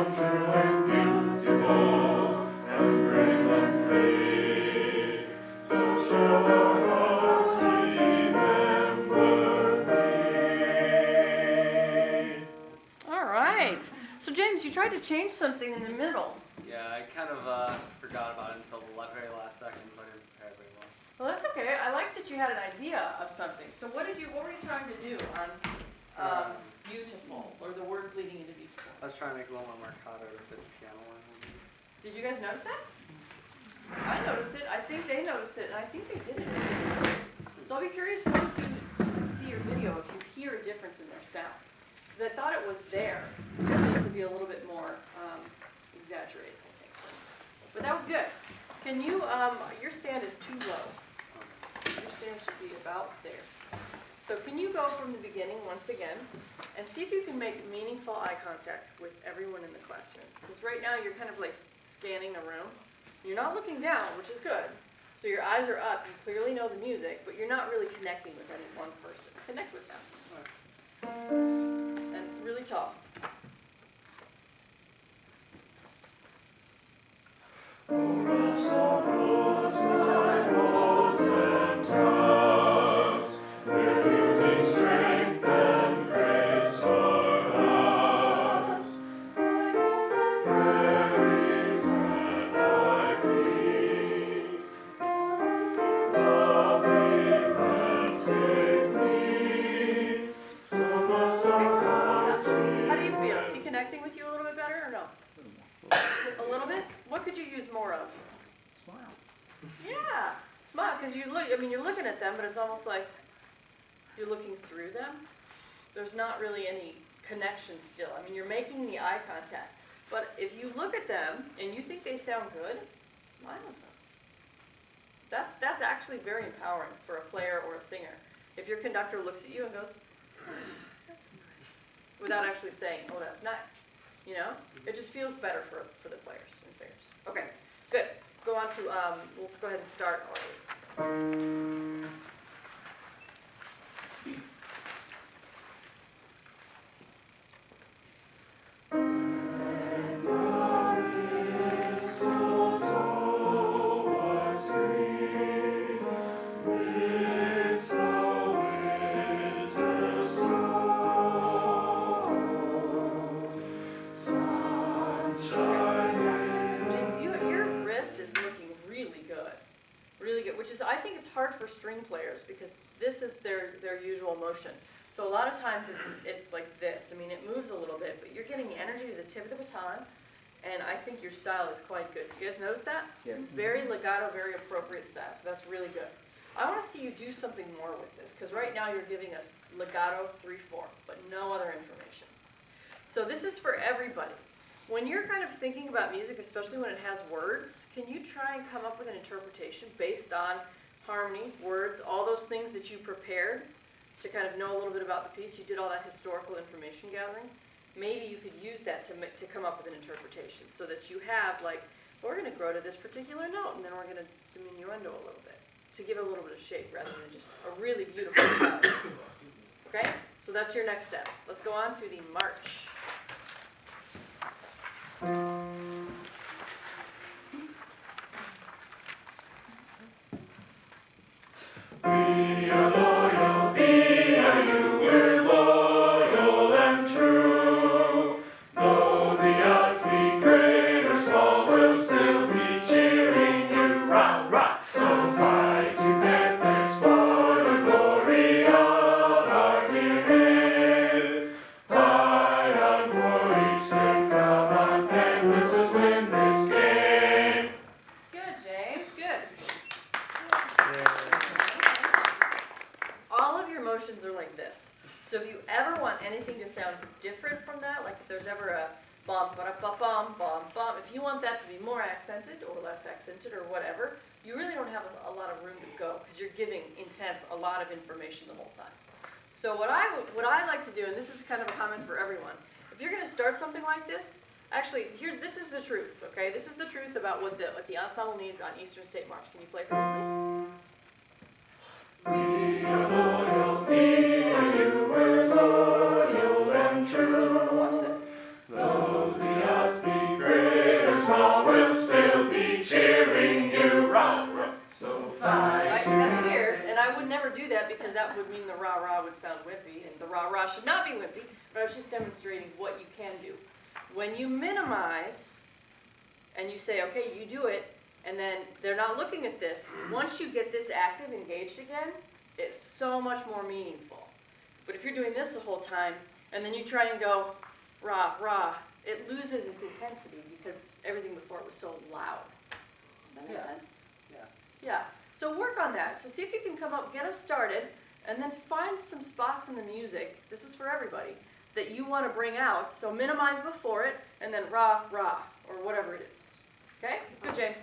true and beautiful, and brave and free. So shall our hearts remember thee. All right. So James, you tried to change something in the middle. Yeah, I kind of forgot about it until the very last second, so I didn't prepare very well. Well, that's okay. I like that you had an idea of something. So what were you trying to do on beautiful, or the words leading into beautiful? I was trying to make a little more marcato to fit the piano line. Did you guys notice that? I noticed it. I think they noticed it, and I think they did it. So I'll be curious once you see your video if you hear a difference in their sound. Because I thought it was there. It just needs to be a little bit more exaggerated, I think. But that was good. Can you, your stand is too low. Your stand should be about there. So can you go from the beginning once again and see if you can make meaningful eye contact with everyone in the classroom. Because right now you're kind of like scanning the room. You're not looking down, which is good. So your eyes are up, you clearly know the music, but you're not really connecting with any one person. Connect with them. And it's really tall. Connecting with you a little bit better or no? A little bit? What could you use more of? Smile. Yeah, smile, because you look, I mean, you're looking at them, but it's almost like you're looking through them. There's not really any connection still. I mean, you're making the eye contact. But if you look at them and you think they sound good, smile at them. That's actually very empowering for a player or a singer. If your conductor looks at you and goes, that's nice, without actually saying, oh, that's nice. You know? It just feels better for the players and singers. Okay, good. Go on to, let's go ahead and start already. I think it's hard for string players because this is their usual motion. So a lot of times it's like this. I mean, it moves a little bit, but you're getting energy to the tip of the baton, and I think your style is quite good. You guys notice that? Yes. It's very legato, very appropriate style, so that's really good. I want to see you do something more with this, because right now you're giving us legato 3/4, but no other information. So this is for everybody. When you're kind of thinking about music, especially when it has words, can you try and come up with an interpretation based on harmony, words, all those things that you prepared to kind of know a little bit about the piece? You did all that historical information gathering. Maybe you could use that to come up with an interpretation so that you have, like, well, we're going to grow to this particular note, and then we're going to diminuendo a little bit to give it a little bit of shape rather than just a really beautiful style. Okay? So that's your next step. Let's go on to the march. Be a loyal, be a you, we're loyal and true. Though the odds be great or small, we'll still be cheering you. Rock, rock, so fight to get this for the glory of our dear head. Fight on for Eastern, come on, and let's just win this game. Good, James, good. All of your motions are like this. So if you ever want anything to sound different from that, like if there's ever a bum, ba-da-ba-bum, bum, bum, if you want that to be more accented or less accented or whatever, you really don't have a lot of room to go because you're giving intense a lot of information the whole time. So what I like to do, and this is kind of a comment for everyone, if you're going to start something like this, actually, this is the truth, okay? This is the truth about what the ensemble needs on Eastern State March. Can you play for me, please? Be a loyal, be a you, we're loyal and true. Watch this. Though the odds that would mean the rah-rah would sound wimpy, and the rah-rah should not be wimpy, but I was just demonstrating what you can do. When you minimize, and you say, okay, you do it, and then they're not looking at this, once you get this active, engaged again, it's so much more meaningful. But if you're doing this the whole time, and then you try and go rah, rah, it loses its intensity because everything before it was so loud. Does that make Yeah. sense? Yeah. Yeah, so work on that. So see if you can come up, get them started, and then find some spots in the music, this is for everybody, that you want to bring out. So minimize before it, and then rah, rah, or whatever it is. Okay? Good, James.